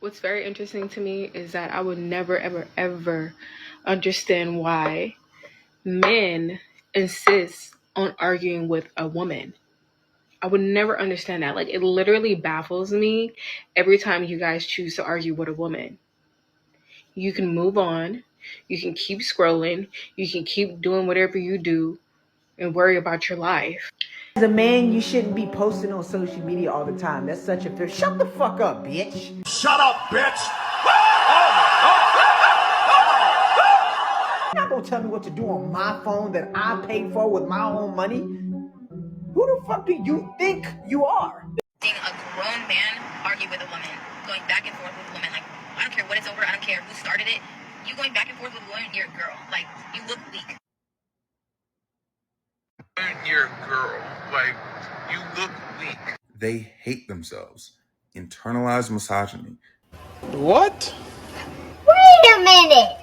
What's very interesting to me is that I would never, ever, ever understand why men insist on arguing with a woman. I would never understand that. Like, it literally baffles me every time you guys choose to argue with a woman. You can move on, you can keep scrolling, you can keep doing whatever you do and worry about your life. As a man, you shouldn't be posting on social media all the time. That's such a fear. Shut the fuck up, bitch. Shut up, bitch! You're not gonna tell me what to do on my phone that I paid for with my own money? Who the fuck do you think you are? Seeing a grown man argue with a woman, going back and forth with a woman, like, I don't care what it's over, I don't care who started it. You going back and forth with a woman, you're a girl. Like, you look weak. You're a girl. Like, you look weak. They hate themselves. Internalized misogyny. What? Wait a minute!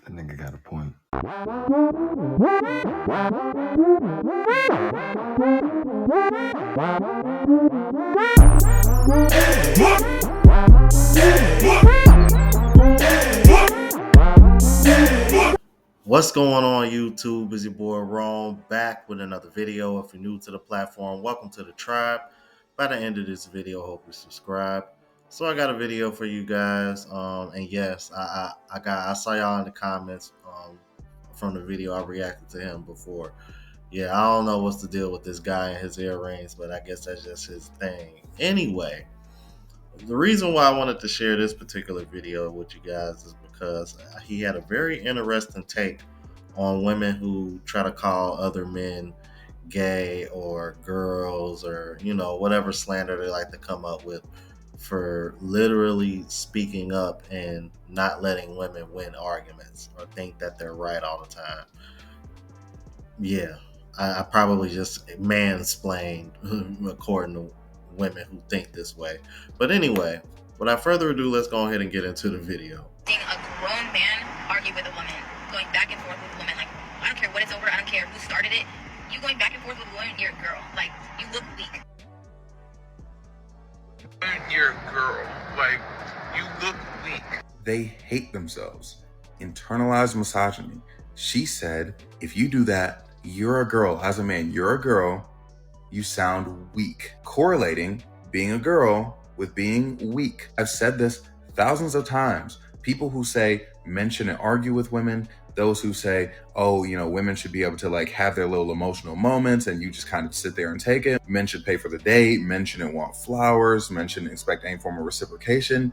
That nigga got a point. What's going on YouTube? It's your boy Rome back with another video. If you're new to the platform, welcome to the tribe. By the end of this video, hope you subscribe. So I got a video for you guys. And yes, I saw y'all in the comments from the video. I reacted to him before. Yeah, I don't know what's the deal with this guy and his earrings, but I guess that's just his thing. Anyway, the reason why I wanted to share this particular video with you guys is because he had a very interesting take on women who try to call other men gay or girls or, you know, whatever slander they like to come up with for literally speaking up and not letting women win arguments or think that they're right all the time. Yeah, I probably just mansplained according to women who think this way. But anyway, without further ado, let's go ahead and get into the video. Seeing a grown man argue with a woman, going back and forth with a woman, like, I don't care what it's over, I don't care who started it. You going back and forth with a woman, you're a girl. Like, you look weak. You're a girl. Like, you look weak. They hate themselves. Internalized misogyny. She said, if you do that, you're a girl. As a man, you're a girl. You sound weak. Correlating being a girl with being weak. I've said this thousands of times. People who say men shouldn't argue with women, those who say, oh, you know, women should be able to like have their little emotional moments and you just kind of sit there and take it. Men should pay for the date. Men shouldn't want flowers. Men shouldn't expect any form of reciprocation.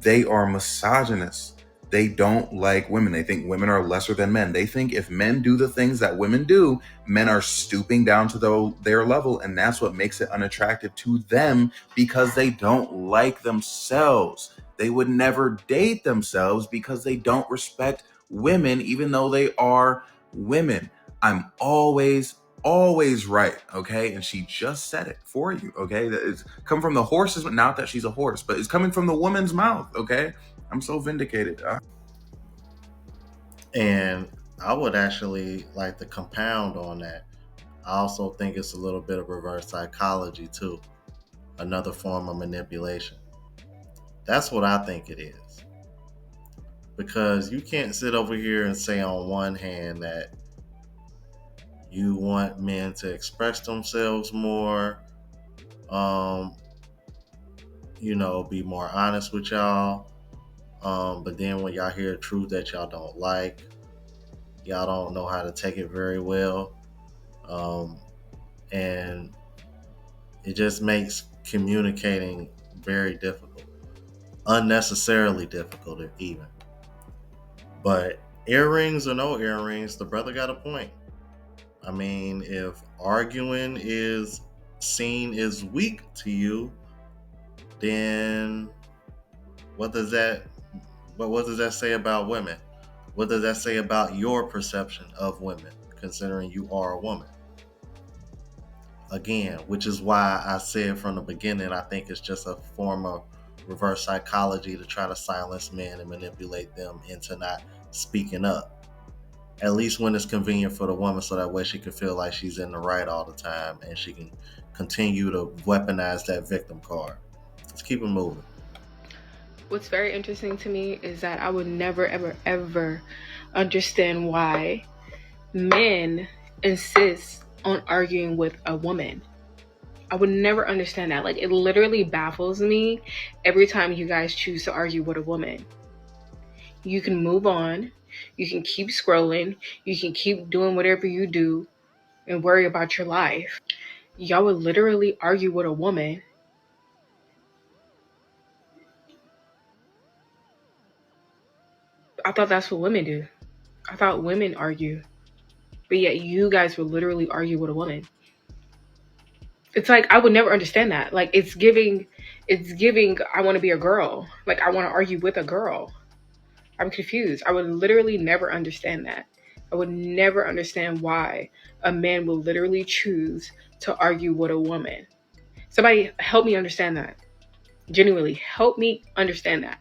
They are misogynists. They don't like women. They think women are lesser than men. They think if men do the things that women do, men are stooping down to their level, and that's what makes it unattractive to them because they don't like themselves. They would never date themselves because they don't respect women, even though they are women. I'm always right, okay? And she just said it for you, okay? It's come from the horse's, not that she's a horse, but it's coming from the woman's mouth, okay? I'm so vindicated. And I would actually like to compound on that. I also think it's a little bit of reverse psychology too. Another form of manipulation. That's what I think it is. Because you can't sit over here and say on one hand that you want men to express themselves more, be more honest with y'all. But then when y'all hear truth that y'all don't like, y'all don't know how to take it very well. And it just makes communicating very difficult, unnecessarily difficult even. But earrings or no earrings, the brother got a point. I mean, if arguing is seen as weak to you, then what does that say about women? What does that say about your perception of women, considering you are a woman? Again, which is why I said from the beginning, I think it's just a form of reverse psychology to try to silence men and manipulate them into not speaking up. at least when it's convenient for the woman, so that way she can feel like she's in the right all the time and she can continue to weaponize that victim card. Let's keep it moving. What's very interesting to me is that I would never, ever, ever understand why men insist on arguing with a woman. I would never understand that. Like, it literally baffles me every time you guys choose to argue with a woman. You can move on, you can keep scrolling, you can keep doing whatever you do and worry about your life. Y'all would literally argue with a woman. I thought that's what women do. I thought women argue. But yet you guys would literally argue with a woman. It's like I would never understand that. Like it's giving I want to be a girl. Like I want to argue with a girl. I'm confused. I would literally never understand that. I would never understand why a man will literally choose to argue with a woman. Somebody help me understand that. Genuinely, help me understand that.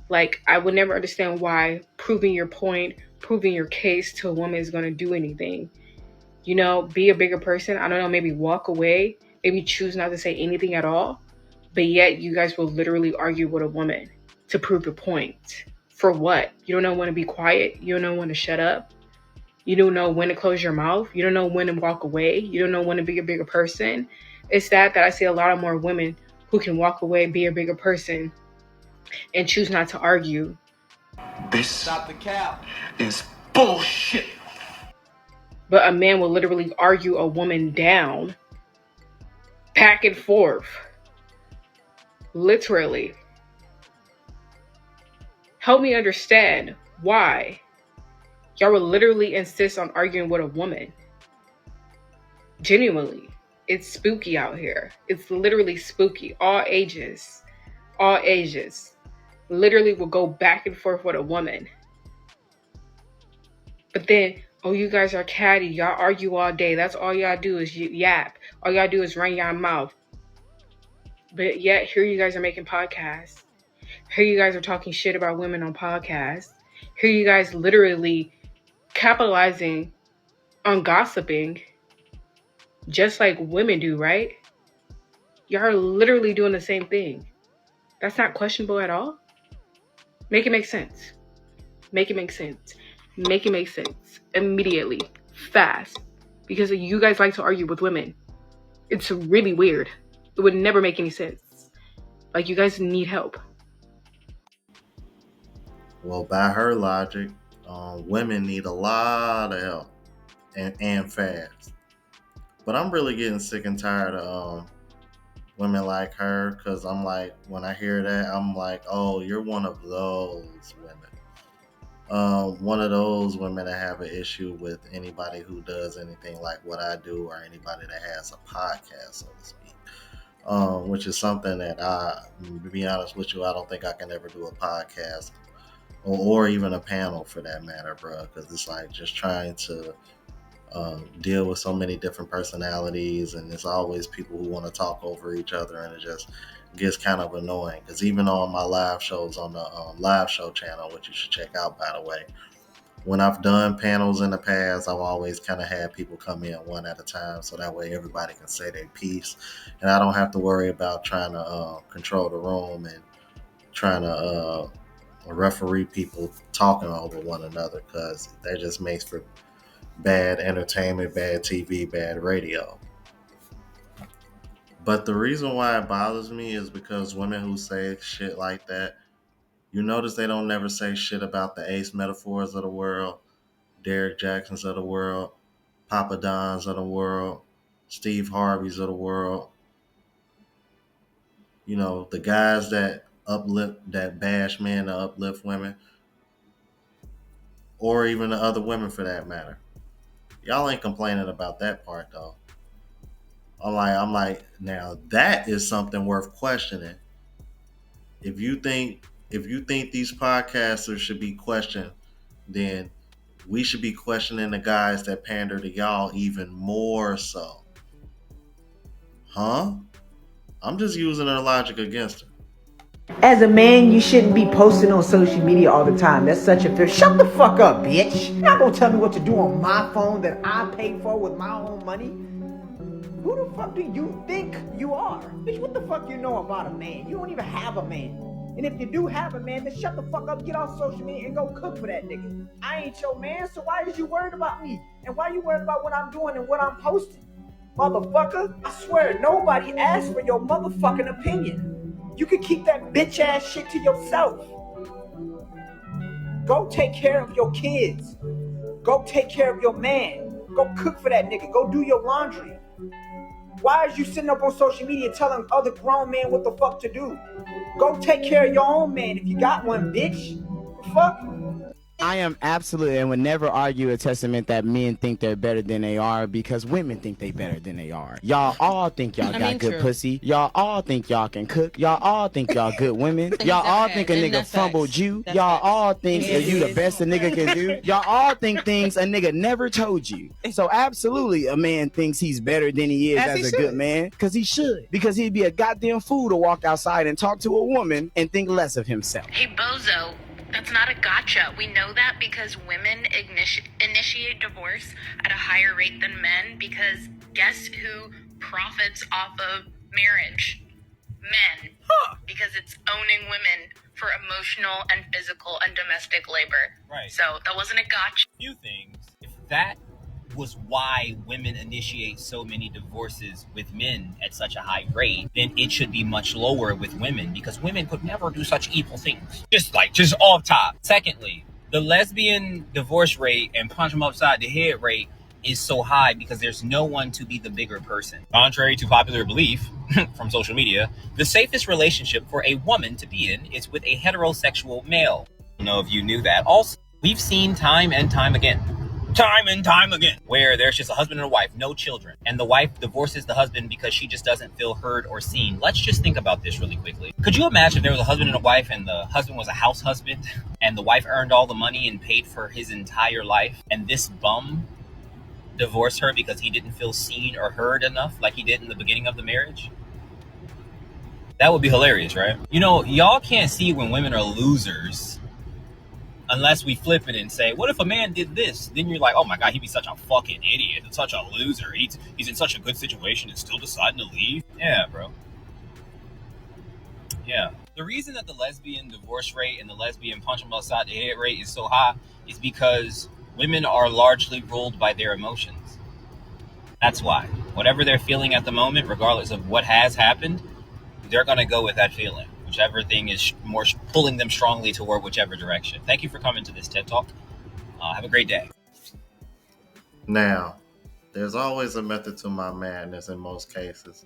Like, I would never understand why proving your point, proving your case to a woman is going to do anything. You know, be a bigger person. I don't know, maybe walk away, maybe choose not to say anything at all. But yet, you guys will literally argue with a woman to prove your point. For what? You don't know when to be quiet. You don't know when to shut up. You don't know when to close your mouth. You don't know when to walk away. You don't know when to be a bigger person. It's sad that I see a lot of more women who can walk away, be a bigger person, and choose not to argue. This Stop the cap. Is bullshit. But a man will literally argue a woman down, back and forth. Literally. Help me understand why y'all would literally insist on arguing with a woman. Genuinely. It's spooky out here. It's literally spooky. All ages. All ages. Literally will go back and forth with a woman. But then, oh, you guys are catty. Y'all argue all day. That's all y'all do is yap. All y'all do is run your mouth. But yet, here you guys are making podcasts. Here you guys are talking shit about women on podcasts. Here you guys literally capitalizing on gossiping just like women do, right? Y'all are literally doing the same thing. That's not questionable at all. Make it make sense. Make it make sense. Make it make sense. Immediately. Fast. Because you guys like to argue with women. It's really weird. It would never make any sense. Like, you guys need help. Well, by her logic, women need a lot of help and fast. But I'm really getting sick and tired of women like her, because I'm like, when I hear that, I'm like, oh, you're one of those women. One of those women that have an issue with anybody who does anything like what I do, or anybody that has a podcast, so to speak. Which is something that to be honest with you, I don't think I can ever do a podcast or even a panel for that matter, bro. Because it's like just trying to deal with so many different personalities, and there's always people who want to talk over each other, and it just gets kind of annoying. Because even on my live shows on the live show channel, which you should check out, by the way, when I've done panels in the past, I've always kind of had people come in one at a time, so that way everybody can say their piece, and I don't have to worry about trying to control the room and trying to referee people talking over one another, because that just makes for bad entertainment, bad TV, bad radio. But the reason why it bothers me is because women who say shit like that, you notice they don't never say shit about the Ace Metaphors of the world, Derek Jacksons of the world, Papa Don's of the world, Steve Harvey's of the world. You know, the guys that uplift, that bash men to uplift women, or even the other women for that matter. Y'all ain't complaining about that part though. I'm like, now that is something worth questioning. If you think these podcasters should be questioned, then we should be questioning the guys that pander to y'all even more so. Huh? I'm just using her logic against her. As a man, you shouldn't be posting on social media all the time. That's such a fear. Shut the fuck up, bitch. You're not gonna tell me what to do on my phone that I paid for with my own money. Who the fuck do you think you are? Bitch, what the fuck you know about a man? You don't even have a man. And if you do have a man, then shut the fuck up, get off social media and go cook for that nigga. I ain't your man, so why is you worried about me? And why you worried about what I'm doing and what I'm posting? Motherfucker, I swear, nobody asked for your motherfucking opinion. You can keep that bitch ass shit to yourself. Go take care of your kids. Go take care of your man. Go cook for that nigga. Go do your laundry. Why is you sitting up on social media telling other grown men what the fuck to do? Go take care of your own man if you got one, bitch. The fuck? I am absolutely and would never argue a testament that men think they're better than they are because women think they better than they are. Y'all all think y'all got good pussy. Y'all all think y'all can cook. Y'all all think y'all good women. Y'all all think a nigga fumbled you. Y'all all think that you the best a nigga can do. Y'all all think things a nigga never told you. So absolutely a man thinks he's better than he is as a good man because he should. Because he'd be a goddamn fool to walk outside and talk to a woman and think less of himself. Hey, bozo. That's not a gotcha. We know that because women initiate divorce at a higher rate than men because guess who profits off of marriage? Men. Because it's owning women for emotional and physical and domestic labor. Right. So that wasn't a gotcha. Few things. If that was why women initiate so many divorces with men at such a high rate, then it should be much lower with women because women could never do such evil things. Just off top. Secondly, the lesbian divorce rate and punch them upside the head rate is so high because there's no one to be the bigger person. Contrary to popular belief from social media, the safest relationship for a woman to be in is with a heterosexual male. I don't know if you knew that. Also, we've seen time and time again, where there's just a husband and a wife, no children, and the wife divorces the husband because she just doesn't feel heard or seen. Let's just think about this really quickly. Could you imagine if there was a husband and a wife and the husband was a house husband and the wife earned all the money and paid for his entire life, and this bum divorced her because he didn't feel seen or heard enough like he did in the beginning of the marriage? That would be hilarious, right? You know, y'all can't see when women are losers unless we flip it and say, what if a man did this? Then you're like, oh my God, he'd be such a fucking idiot and such a loser. He's in such a good situation and still deciding to leave. Yeah, bro. Yeah. The reason that the lesbian divorce rate and the lesbian punch them upside the head rate is so high is because women are largely ruled by their emotions. That's why. Whatever they're feeling at the moment, regardless of what has happened, they're going to go with that feeling. Whichever thing is more pulling them strongly toward whichever direction. Thank you for coming to this TED Talk. Have a great day. Now, there's always a method to my madness in most cases.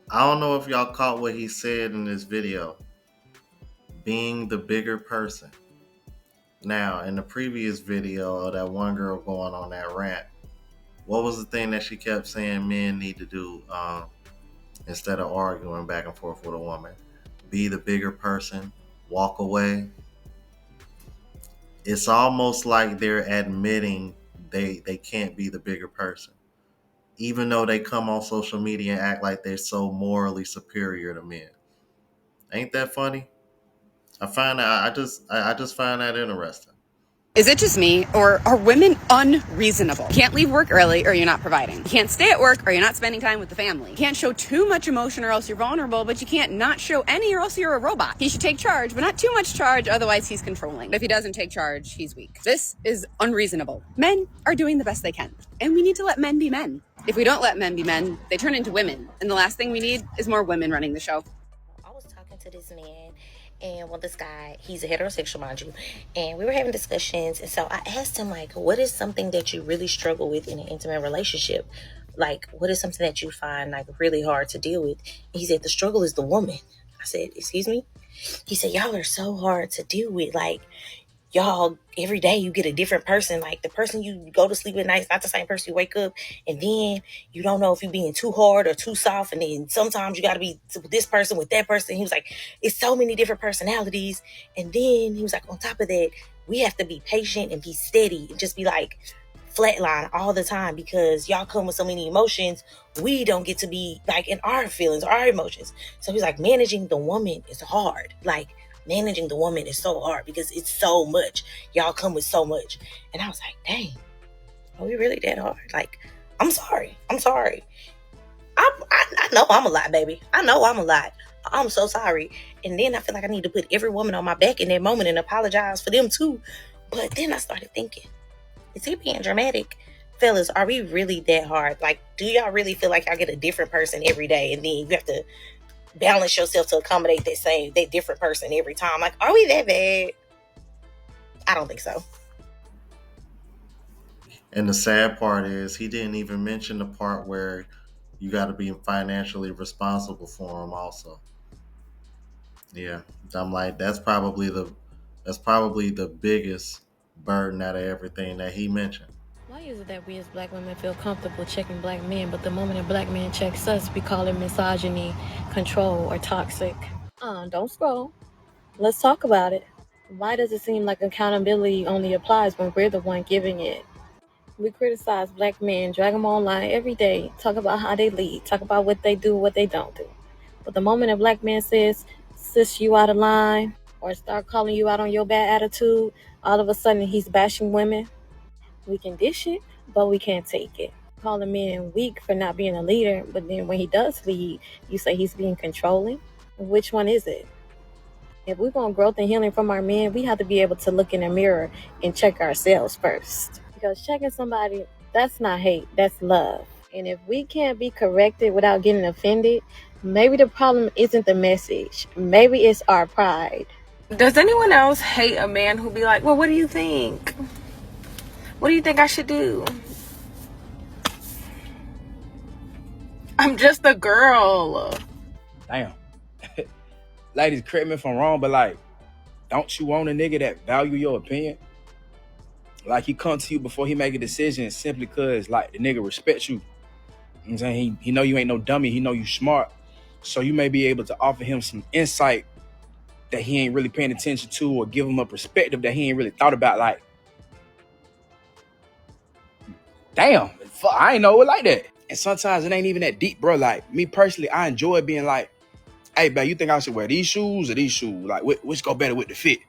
I don't know if y'all caught what he said in this video. Being the bigger person. Now, in the previous video of that one girl going on that rant, what was the thing that she kept saying men need to do instead of arguing back and forth with a woman? Be the bigger person, walk away. It's almost like they're admitting they can't be the bigger person, even though they come on social media and act like they're so morally superior to men. Ain't that funny? I just find that interesting. Is it just me, or are women unreasonable? You can't leave work early or you're not providing. You can't stay at work or you're not spending time with the family. You can't show too much emotion or else you're vulnerable, but you can't not show any or else you're a robot. He should take charge, but not too much charge, otherwise he's controlling. If he doesn't take charge, he's weak. This is unreasonable. Men are doing the best they can, and we need to let men be men. If we don't let men be men, they turn into women, and the last thing we need is more women running the show. I was talking to this man, and this guy, he's a heterosexual, mind you, and we were having discussions, and so I asked him, like, what is something that you really struggle with in an intimate relationship? Like, what is something that you find, like, really hard to deal with? And he said, the struggle is the woman. I said, excuse me? He said, y'all are so hard to deal with, like, y'all, every day you get a different person. Like, the person you go to sleep at night is not the same person you wake up. And then you don't know if you're being too hard or too soft. And then sometimes you got to be with this person, with that person. He was like, it's so many different personalities. And then he was like, on top of that, we have to be patient and be steady and just be like, flatline all the time because y'all come with so many emotions. We don't get to be like in our feelings, our emotions. So he's like, managing the woman is hard. Like, managing the woman is so hard because it's so much. Y'all come with so much. And I was like, dang, are we really that hard? Like, I'm sorry. I know I'm a lot, baby. I know I'm a lot. I'm so sorry. And then I feel like I need to put every woman on my back in that moment and apologize for them too. But then I started thinking, is he being dramatic? Fellas, are we really that hard? Like, do y'all really feel like y'all get a different person every day and then you have to balance yourself to accommodate that different person every time? Like, are we that bad? I don't think so. And the sad part is he didn't even mention the part where you got to be financially responsible for him also. Yeah, I'm like that's probably the biggest burden out of everything that he mentioned. Why is it that we as black women feel comfortable checking black men, but the moment a black man checks us, we call it misogyny, control, or toxic? Don't scroll. Let's talk about it. Why does it seem like accountability only applies when we're the one giving it? We criticize black men, drag them online every day, talk about how they lead, talk about what they do, what they don't do. But the moment a black man says, sis, you out of line, or start calling you out on your bad attitude, all of a sudden he's bashing women. We can dish it, but we can't take it. Call a man weak for not being a leader, but then when he does lead, you say he's being controlling. Which one is it? If we want growth and healing from our men, we have to be able to look in the mirror and check ourselves first. Because checking somebody, that's not hate, that's love. And if we can't be corrected without getting offended, maybe the problem isn't the message. Maybe it's our pride. Does anyone else hate a man who be like, well, what do you think? What do you think I should do? I'm just a girl. Damn. Ladies, correct me if I'm wrong, but like, don't you want a nigga that value your opinion? Like, he come to you before he make a decision simply cause like the nigga respects you. You know what I'm saying? He know you ain't no dummy. He know you smart. So you may be able to offer him some insight that he ain't really paying attention to, or give him a perspective that he ain't really thought about. Like, damn, fuck, I ain't know it like that. And sometimes it ain't even that deep, bro. Like, me personally, I enjoy being like, hey, man, you think I should wear these shoes or these shoes? Like, which go better with the fit?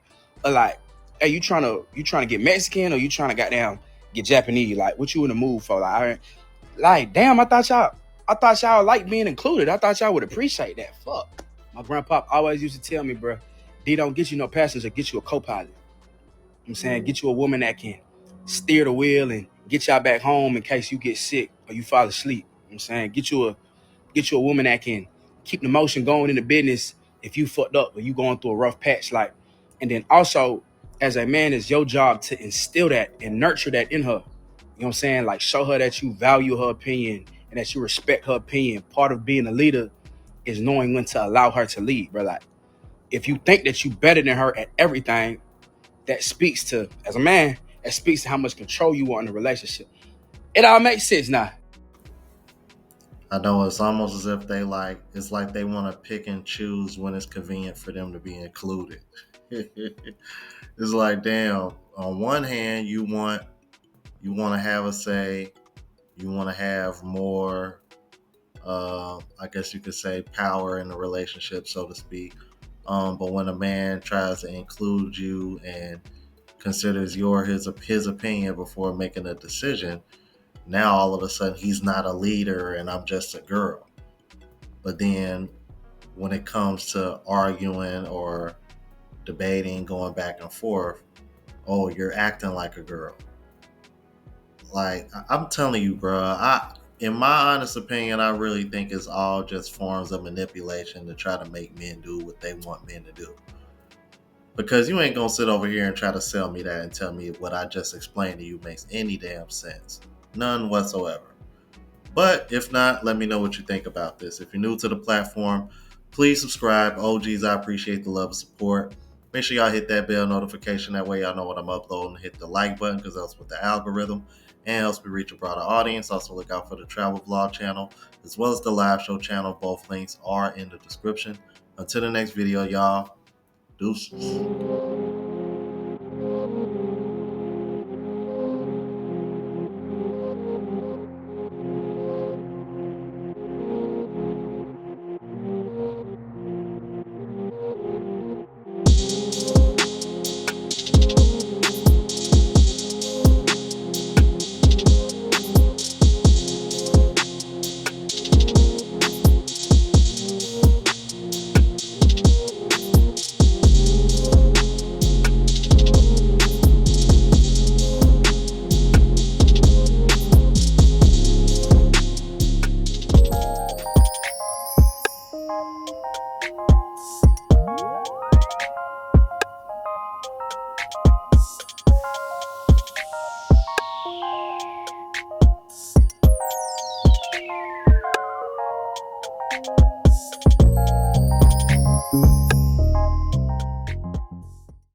Or like, hey, you trying to get Mexican, or you trying to goddamn get Japanese? Like, what you in the mood for? Like, damn, I thought y'all like being included. I thought y'all would appreciate that. Fuck. My grandpa always used to tell me, bro, D, don't get you no passenger, get you a co-pilot. You know what I'm saying? Get you a woman that can steer the wheel and get y'all back home in case you get sick or you fall asleep. You know what I'm saying? Get you a woman that can keep the motion going in the business if you fucked up or you going through a rough patch. Like, and then also, as a man, it's your job to instill that and nurture that in her. You know what I'm saying? Like, show her that you value her opinion and that you respect her opinion. Part of being a leader is knowing when to allow her to lead, bro. Like, if you think that you better than her at everything, that speaks to, as a man, that speaks to how much control you want in a relationship. It all makes sense now. I know it's almost as if it's like they want to pick and choose when it's convenient for them to be included. It's like, damn, on one hand, you want to have a say, you want to have more, I guess you could say, power in the relationship, so to speak. But when a man tries to include you and considers his opinion before making a decision, now all of a sudden he's not a leader and I'm just a girl. But then when it comes to arguing or debating, going back and forth, oh, you're acting like a girl. Like, I'm telling you, bro, in my honest opinion, I really think it's all just forms of manipulation to try to make men do what they want men to do. Because you ain't gonna sit over here and try to sell me that and tell me what I just explained to you makes any damn sense. None whatsoever. But if not, let me know what you think about this. If you're new to the platform, please subscribe. OGs, I appreciate the love and support. Make sure y'all hit that bell notification. That way y'all know what I'm uploading. Hit the like button because that's with the algorithm and helps me reach a broader audience. Also look out for the travel vlog channel as well as the live show channel. Both links are in the description. Until the next video, y'all. Deuces.